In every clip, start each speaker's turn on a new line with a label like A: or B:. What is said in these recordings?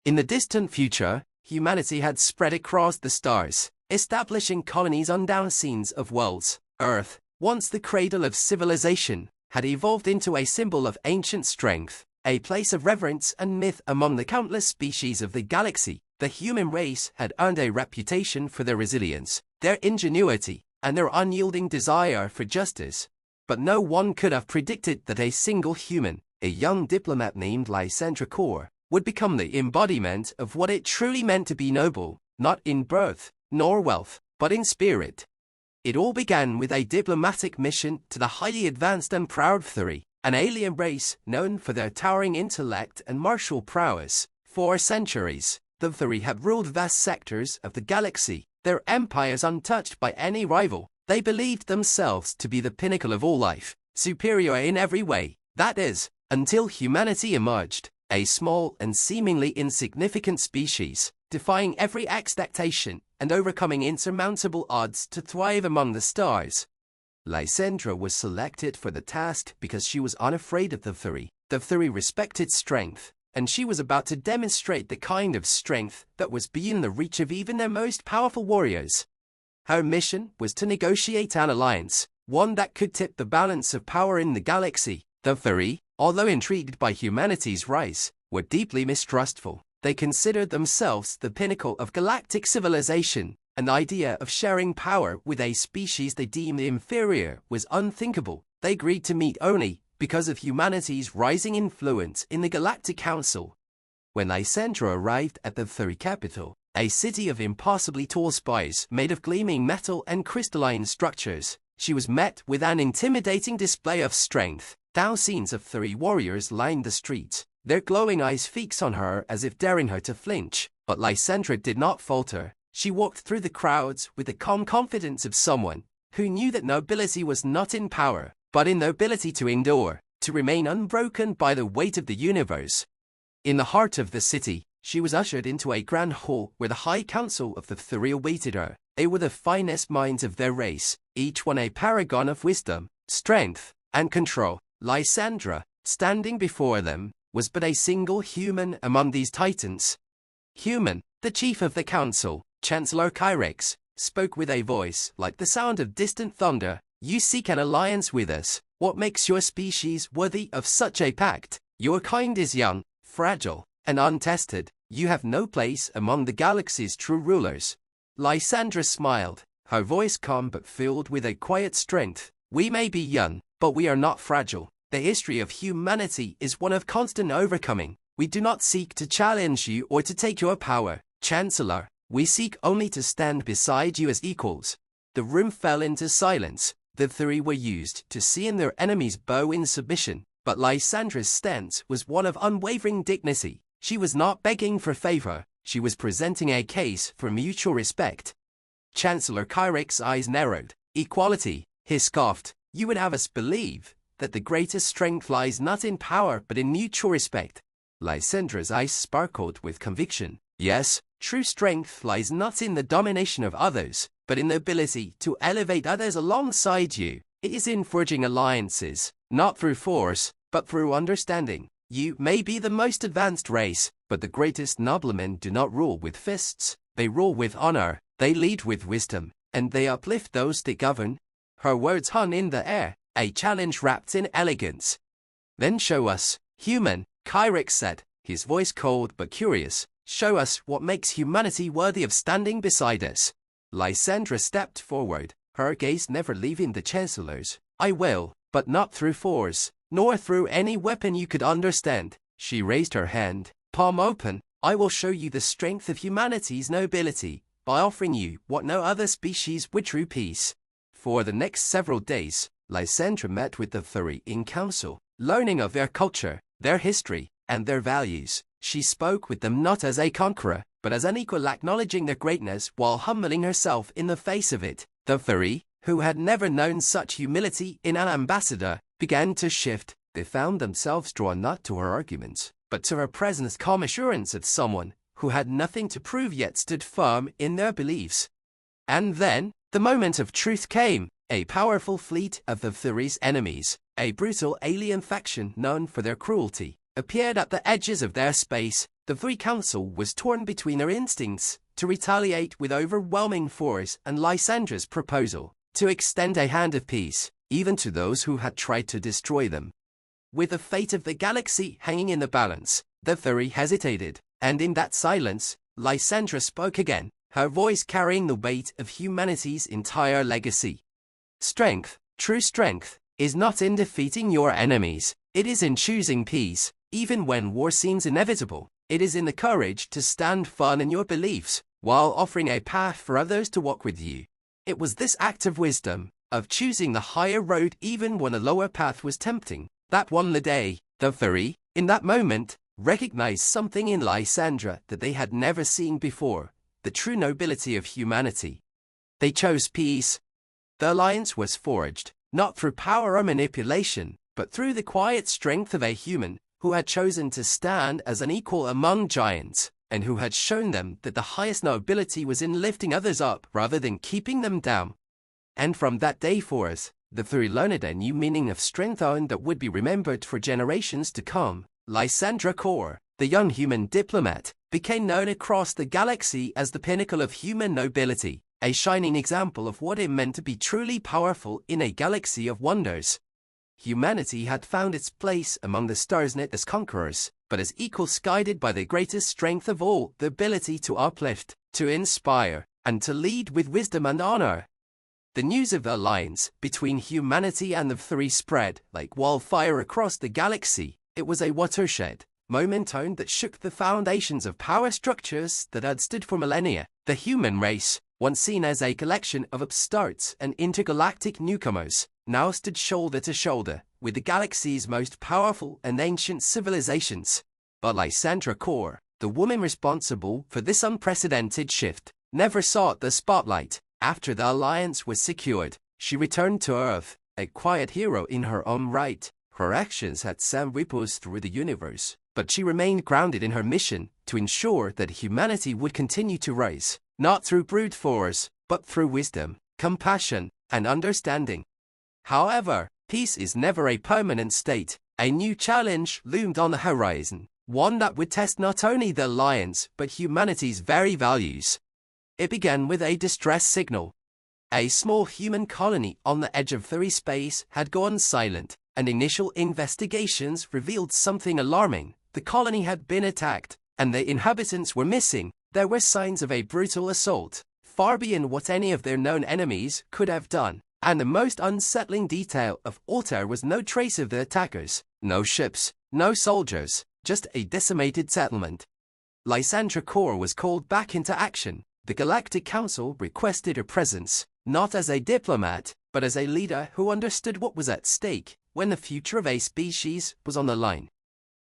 A: In the distant future, humanity had spread across the stars, establishing colonies on down scenes of worlds. Earth, once the cradle of civilization, had evolved into a symbol of ancient strength, a place of reverence and myth among the countless species of the galaxy. The human race had earned a reputation for their resilience, their ingenuity, and their unyielding desire for justice. But no one could have predicted that a single human, a young diplomat named Lysandra Kor, would become the embodiment of what it truly meant to be noble, not in birth, nor wealth, but in spirit. It all began with a diplomatic mission to the highly advanced and proud Thuri, an alien race known for their towering intellect and martial prowess. For centuries, the Thuri had ruled vast sectors of the galaxy, their empires untouched by any rival. They believed themselves to be the pinnacle of all life, superior in every way, that is, until humanity emerged, a small and seemingly insignificant species, defying every expectation and overcoming insurmountable odds to thrive among the stars. Lysandra was selected for the task because she was unafraid of the Thuri. The Thuri respected strength, and she was about to demonstrate the kind of strength that was beyond the reach of even their most powerful warriors. Her mission was to negotiate an alliance, one that could tip the balance of power in the galaxy. The Thuri, although intrigued by humanity's rise, were deeply mistrustful. They considered themselves the pinnacle of galactic civilization. An idea of sharing power with a species they deemed inferior was unthinkable. They agreed to meet only because of humanity's rising influence in the Galactic Council. When Lysandra arrived at the Thuri capital, a city of impossibly tall spires made of gleaming metal and crystalline structures, she was met with an intimidating display of strength. Thousands of Thuri warriors lined the streets, their glowing eyes fixed on her as if daring her to flinch. But Lysandra did not falter. She walked through the crowds with the calm confidence of someone who knew that nobility was not in power, but in the ability to endure, to remain unbroken by the weight of the universe. In the heart of the city, she was ushered into a grand hall where the High Council of the Thuri awaited her. They were the finest minds of their race, each one a paragon of wisdom, strength, and control. Lysandra, standing before them, was but a single human among these titans. Human, the chief of the council, Chancellor Kyrex, spoke with a voice like the sound of distant thunder. You seek an alliance with us. What makes your species worthy of such a pact? Your kind is young, fragile, and untested. You have no place among the galaxy's true rulers. Lysandra smiled, her voice calm but filled with a quiet strength. We may be young, but we are not fragile. The history of humanity is one of constant overcoming. We do not seek to challenge you or to take your power, Chancellor. We seek only to stand beside you as equals. The room fell into silence. The Thuri were used to seeing their enemies bow in submission, but Lysandra's stance was one of unwavering dignity. She was not begging for favor. She was presenting a case for mutual respect. Chancellor Kyrex's eyes narrowed. Equality, he scoffed. You would have us believe that the greatest strength lies not in power but in mutual respect. Lysandra's eyes sparkled with conviction. Yes, true strength lies not in the domination of others, but in the ability to elevate others alongside you. It is in forging alliances, not through force, but through understanding. You may be the most advanced race, but the greatest noblemen do not rule with fists. They rule with honor, they lead with wisdom, and they uplift those they govern. Her words hung in the air, a challenge wrapped in elegance. Then show us, human, Kyrex said, his voice cold but curious. Show us what makes humanity worthy of standing beside us. Lysandra stepped forward, her gaze never leaving the Chancellor's. I will, but not through force, nor through any weapon you could understand. She raised her hand, palm open. I will show you the strength of humanity's nobility by offering you what no other species would: true peace. For the next several days, Lysandra met with the Thuri in council, learning of their culture, their history, and their values. She spoke with them not as a conqueror, but as an equal, acknowledging their greatness while humbling herself in the face of it. The Thuri, who had never known such humility in an ambassador, began to shift. They found themselves drawn not to her arguments, but to her presence, calm assurance of someone who had nothing to prove yet stood firm in their beliefs. And then, the moment of truth came. A powerful fleet of the Thuri's enemies, a brutal alien faction known for their cruelty, appeared at the edges of their space. The Three Council was torn between their instincts to retaliate with overwhelming force and Lysandra's proposal to extend a hand of peace, even to those who had tried to destroy them. With the fate of the galaxy hanging in the balance, the three hesitated, and in that silence, Lysandra spoke again, her voice carrying the weight of humanity's entire legacy. Strength, true strength, is not in defeating your enemies, it is in choosing peace, even when war seems inevitable. It is in the courage to stand firm in your beliefs, while offering a path for others to walk with you. It was this act of wisdom, of choosing the higher road even when a lower path was tempting, that won the day. The three, in that moment, recognized something in Lysandra that they had never seen before, the true nobility of humanity. They chose peace. The alliance was forged, not through power or manipulation, but through the quiet strength of a human who had chosen to stand as an equal among giants, and who had shown them that the highest nobility was in lifting others up rather than keeping them down. And from that day forth, the three learned a new meaning of strength that would be remembered for generations to come. Lysandra Kor, the young human diplomat, became known across the galaxy as the pinnacle of human nobility, a shining example of what it meant to be truly powerful in a galaxy of wonders. Humanity had found its place among the stars not as conquerors, but as equals guided by the greatest strength of all, the ability to uplift, to inspire, and to lead with wisdom and honor. The news of the alliance between humanity and the three spread like wildfire across the galaxy. It was a watershed moment that shook the foundations of power structures that had stood for millennia. The human race, once seen as a collection of upstarts and intergalactic newcomers, now stood shoulder to shoulder with the galaxy's most powerful and ancient civilizations. But Lysandra Kor, the woman responsible for this unprecedented shift, never sought the spotlight. After the alliance was secured, she returned to Earth, a quiet hero in her own right. Her actions had sent ripples through the universe, but she remained grounded in her mission to ensure that humanity would continue to rise, not through brute force, but through wisdom, compassion, and understanding. However, peace is never a permanent state. A new challenge loomed on the horizon, one that would test not only the alliance but humanity's very values. It began with a distress signal. A small human colony on the edge of furry space had gone silent, and initial investigations revealed something alarming. The colony had been attacked, and the inhabitants were missing. There were signs of a brutal assault, far beyond what any of their known enemies could have done. And the most unsettling detail of all was no trace of the attackers, no ships, no soldiers, just a decimated settlement. Lysandra Kor was called back into action. The Galactic Council requested her presence, not as a diplomat, but as a leader who understood what was at stake when the future of a species was on the line.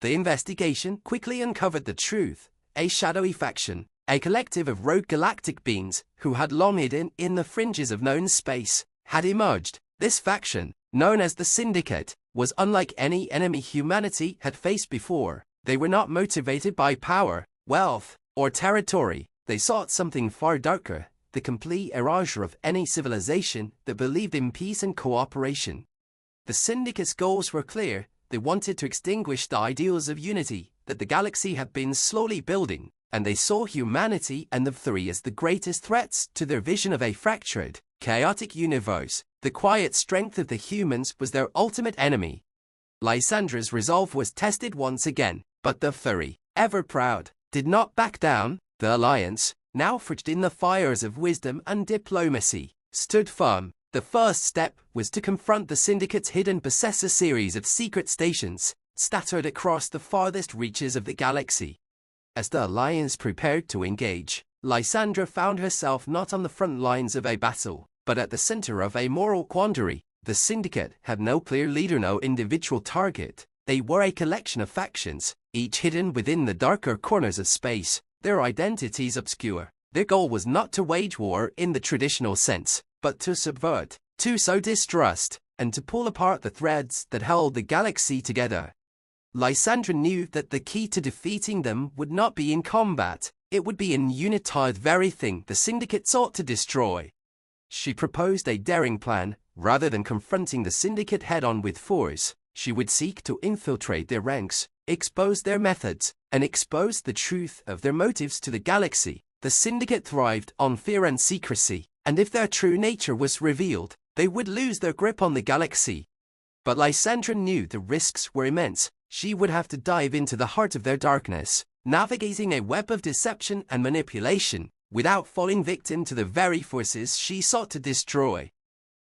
A: The investigation quickly uncovered the truth. A shadowy faction, a collective of rogue galactic beings who had long hidden in the fringes of known space, had emerged. This faction, known as the Syndicate, was unlike any enemy humanity had faced before. They were not motivated by power, wealth, or territory. They sought something far darker, the complete erasure of any civilization that believed in peace and cooperation. The Syndicate's goals were clear. They wanted to extinguish the ideals of unity that the galaxy had been slowly building, and they saw humanity and the three as the greatest threats to their vision of a fractured, chaotic universe. The quiet strength of the humans was their ultimate enemy. Lysandra's resolve was tested once again, but the three, ever proud, did not back down. The alliance, now forged in the fires of wisdom and diplomacy, stood firm. The first step was to confront the Syndicate's hidden possessor series of secret stations, scattered across the farthest reaches of the galaxy. As the alliance prepared to engage, Lysandra found herself not on the front lines of a battle, but at the center of a moral quandary. The Syndicate had no clear leader, no individual target. They were a collection of factions, each hidden within the darker corners of space, their identities obscure. Their goal was not to wage war in the traditional sense, but to subvert, to sow distrust, and to pull apart the threads that held the galaxy together. Lysandra knew that the key to defeating them would not be in combat, it would be in unitized very thing the Syndicate sought to destroy. She proposed a daring plan. Rather than confronting the Syndicate head-on with force, she would seek to infiltrate their ranks, expose their methods, and expose the truth of their motives to the galaxy. The Syndicate thrived on fear and secrecy, and if their true nature was revealed, they would lose their grip on the galaxy. But Lysandra knew the risks were immense. She would have to dive into the heart of their darkness, navigating a web of deception and manipulation, without falling victim to the very forces she sought to destroy.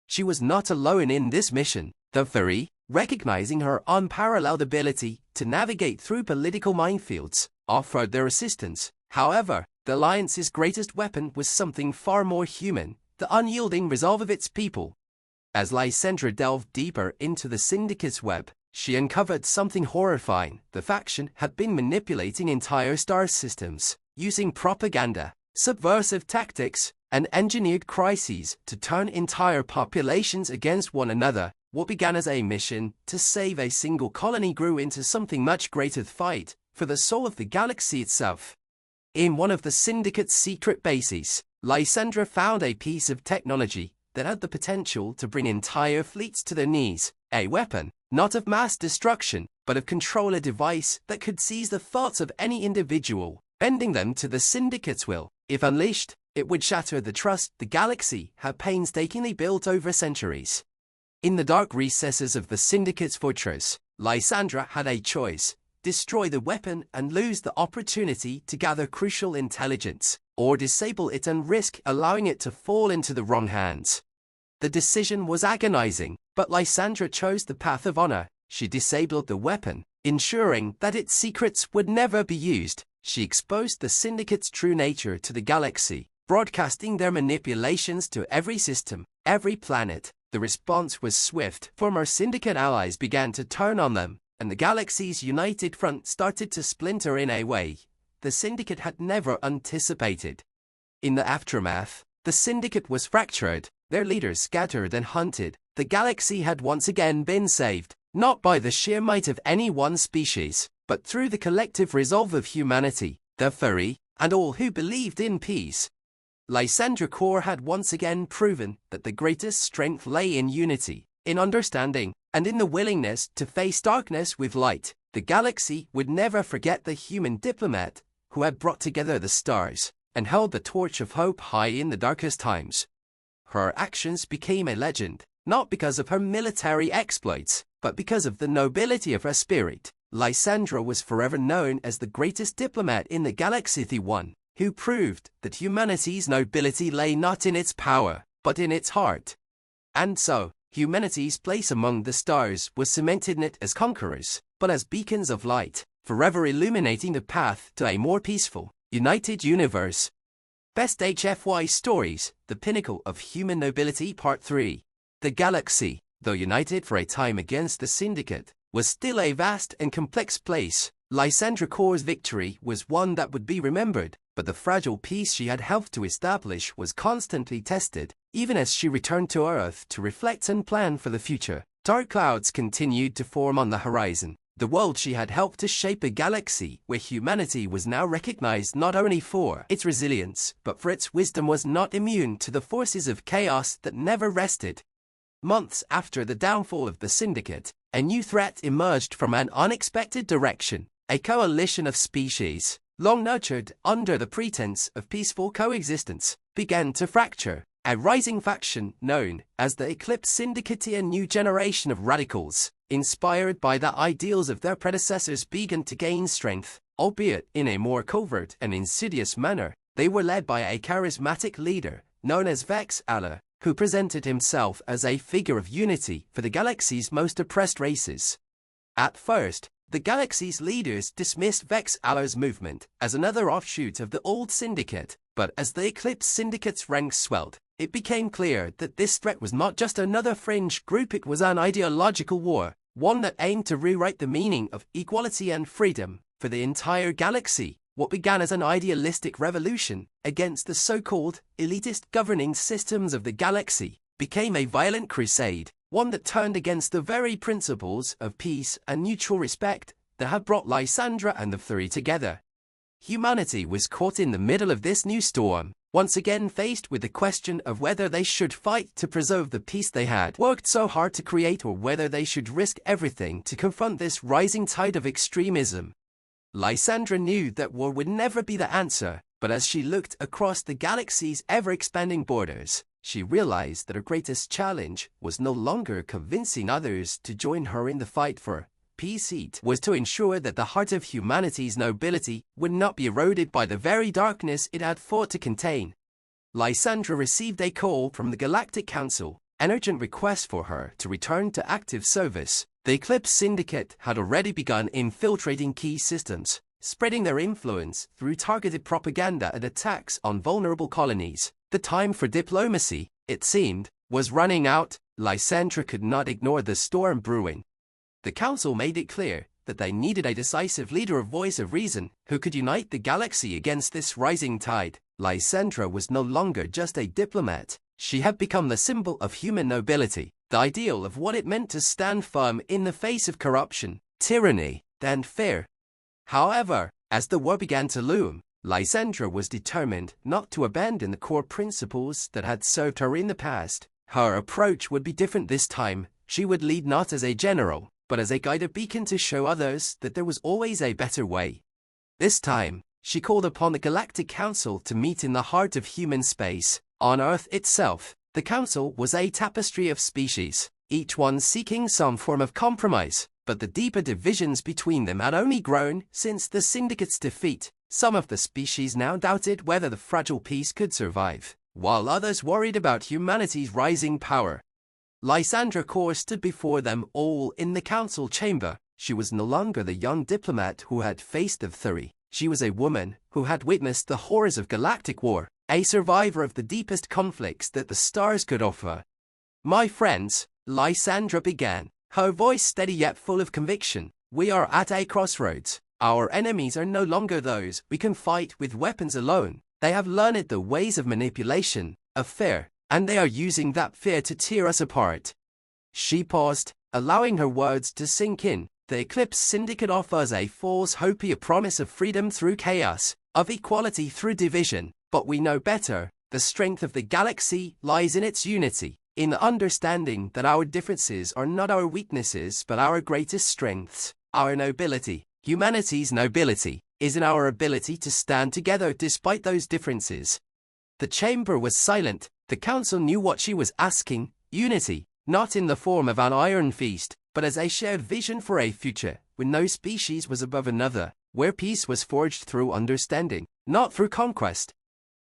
A: She was not alone in this mission. The Fury, recognizing her unparalleled ability to navigate through political minefields, offered their assistance. However, the Alliance's greatest weapon was something far more human: the unyielding resolve of its people. As Lysandra delved deeper into the Syndicate's web, she uncovered something horrifying. The faction had been manipulating entire star systems, using propaganda, subversive tactics, and engineered crises to turn entire populations against one another. What began as a mission to save a single colony grew into something much greater: the fight for the soul of the galaxy itself. In one of the Syndicate's secret bases, Lysandra found a piece of technology that had the potential to bring entire fleets to their knees. A weapon, not of mass destruction, but of control, a device that could seize the thoughts of any individual, bending them to the Syndicate's will. If unleashed, it would shatter the trust the galaxy had painstakingly built over centuries. In the dark recesses of the Syndicate's fortress, Lysandra had a choice: destroy the weapon and lose the opportunity to gather crucial intelligence, or disable it and risk allowing it to fall into the wrong hands. The decision was agonizing, but Lysandra chose the path of honor. She disabled the weapon, ensuring that its secrets would never be used. She exposed the Syndicate's true nature to the galaxy, broadcasting their manipulations to every system, every planet. The response was swift. Former Syndicate allies began to turn on them, and the galaxy's united front started to splinter in a way the Syndicate had never anticipated. In the aftermath, the Syndicate was fractured, their leaders scattered and hunted. The galaxy had once again been saved, not by the sheer might of any one species, but through the collective resolve of humanity, the Fury, and all who believed in peace. Lysandra Core had once again proven that the greatest strength lay in unity, in understanding, and in the willingness to face darkness with light. The galaxy would never forget the human diplomat who had brought together the stars and held the torch of hope high in the darkest times. Her actions became a legend, not because of her military exploits, but because of the nobility of her spirit. Lysandra was forever known as the greatest diplomat in the galaxy, the one who proved that humanity's nobility lay not in its power, but in its heart. And so, humanity's place among the stars was cemented not as conquerors, but as beacons of light, forever illuminating the path to a more peaceful, united universe. Best HFY Stories: The Pinnacle of Human Nobility Part 3. The galaxy, though united for a time against the Syndicate, was still a vast and complex place. Lysandra Core's victory was one that would be remembered, but the fragile peace she had helped to establish was constantly tested, even as she returned to Earth to reflect and plan for the future. Dark clouds continued to form on the horizon. The world she had helped to shape, a galaxy where humanity was now recognized not only for its resilience, but for its wisdom, was not immune to the forces of chaos that never rested. Months after the downfall of the Syndicate, a new threat emerged from an unexpected direction. A coalition of species, long nurtured under the pretense of peaceful coexistence, began to fracture. A rising faction known as the Eclipse Syndicate, a new generation of radicals, inspired by the ideals of their predecessors, began to gain strength, albeit in a more covert and insidious manner. They were led by a charismatic leader known as Vex Allah, who presented himself as a figure of unity for the galaxy's most oppressed races. At first, the galaxy's leaders dismissed Vex Allah's movement as another offshoot of the old Syndicate, but as the Eclipse Syndicate's ranks swelled, it became clear that this threat was not just another fringe group, it was an ideological war, one that aimed to rewrite the meaning of equality and freedom for the entire galaxy. What began as an idealistic revolution against the so-called elitist governing systems of the galaxy became a violent crusade, one that turned against the very principles of peace and mutual respect that had brought Lysandra and the Fury together. Humanity was caught in the middle of this new storm. once again faced with the question of whether they should fight to preserve the peace they had worked so hard to create or whether they should risk everything to confront this rising tide of extremism. Lysandra knew that war would never be the answer, but as she looked across the galaxy's ever-expanding borders, she realized that her greatest challenge was no longer convincing others to join her in the fight for peace. It was to ensure that the heart of humanity's nobility would not be eroded by the very darkness it had fought to contain. Lysandra received a call from the Galactic Council, an urgent request for her to return to active service. The Eclipse Syndicate had already begun infiltrating key systems, spreading their influence through targeted propaganda and attacks on vulnerable colonies. The time for diplomacy, it seemed, was running out. Lysandra could not ignore the storm brewing. The Council made it clear that they needed a decisive leader, a voice of reason, who could unite the galaxy against this rising tide. Lysandra was no longer just a diplomat. She had become the symbol of human nobility, the ideal of what it meant to stand firm in the face of corruption, tyranny, and fear. However, as the war began to loom, Lysandra was determined not to abandon the core principles that had served her in the past. Her approach would be different this time. She would lead not as a general, but as a guided beacon to show others that there was always a better way. This time, she called upon the Galactic Council to meet in the heart of human space. On Earth itself, the Council was a tapestry of species, each one seeking some form of compromise, but the deeper divisions between them had only grown since the Syndicate's defeat. Some of the species now doubted whether the fragile peace could survive, while others worried about humanity's rising power. Lysandra Core stood before them all in the council chamber. She was no longer the young diplomat who had faced the fury. She was a woman who had witnessed the horrors of galactic war, a survivor of the deepest conflicts that the stars could offer. "My friends," Lysandra began, her voice steady yet full of conviction, "we are at a crossroads. Our enemies are no longer those we can fight with weapons alone. They have learned the ways of manipulation, of fear, and they are using that fear to tear us apart." She paused, allowing her words to sink in. The Eclipse Syndicate offers a false hope, a promise of freedom through chaos, of equality through division. But we know better. The strength of the galaxy lies in its unity, in the understanding that our differences are not our weaknesses but our greatest strengths. Our nobility, humanity's nobility, is in our ability to stand together despite those differences. The chamber was silent. The council knew what she was asking: unity, not in the form of an iron fist, but as a shared vision for a future when no species was above another, where peace was forged through understanding, not through conquest.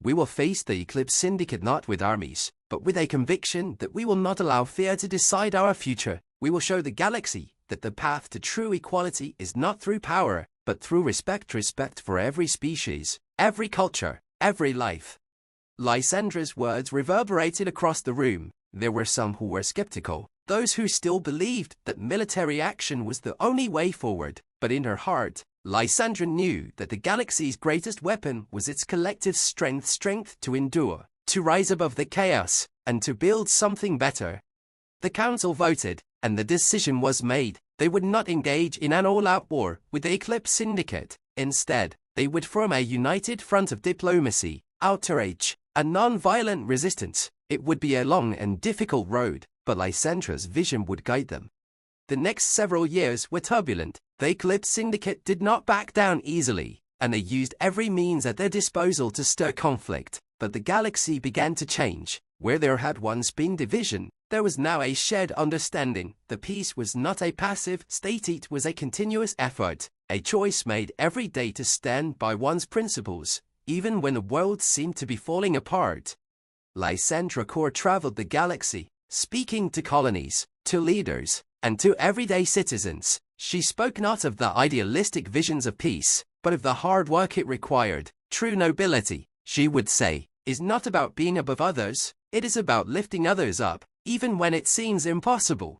A: "We will face the Eclipse Syndicate not with armies, but with a conviction that we will not allow fear to decide our future. We will show the galaxy that the path to true equality is not through power, but through respect for every species, every culture, every life." Lysandra's words reverberated across the room. There were some who were skeptical, those who still believed that military action was the only way forward. But in her heart, Lysandra knew that the galaxy's greatest weapon was its collective strength to endure, to rise above the chaos, and to build something better. The council voted, and the decision was made. They would not engage in an all-out war with the Eclipse Syndicate. Instead, they would form a united front of diplomacy, outrage, and non-violent resistance. It would be a long and difficult road, but Lysandra's vision would guide them. The next several years were turbulent. The Eclipse Syndicate did not back down easily, and they used every means at their disposal to stir conflict. But the galaxy began to change. Where there had once been division, there was now a shared understanding. The peace was not a passive state, it was a continuous effort, a choice made every day to stand by one's principles, even when the world seemed to be falling apart. Lysandra Core traveled the galaxy, speaking to colonies, to leaders, and to everyday citizens. She spoke not of the idealistic visions of peace, but of the hard work it required. True nobility, she would say, is not about being above others, it is about lifting others up, even when it seems impossible.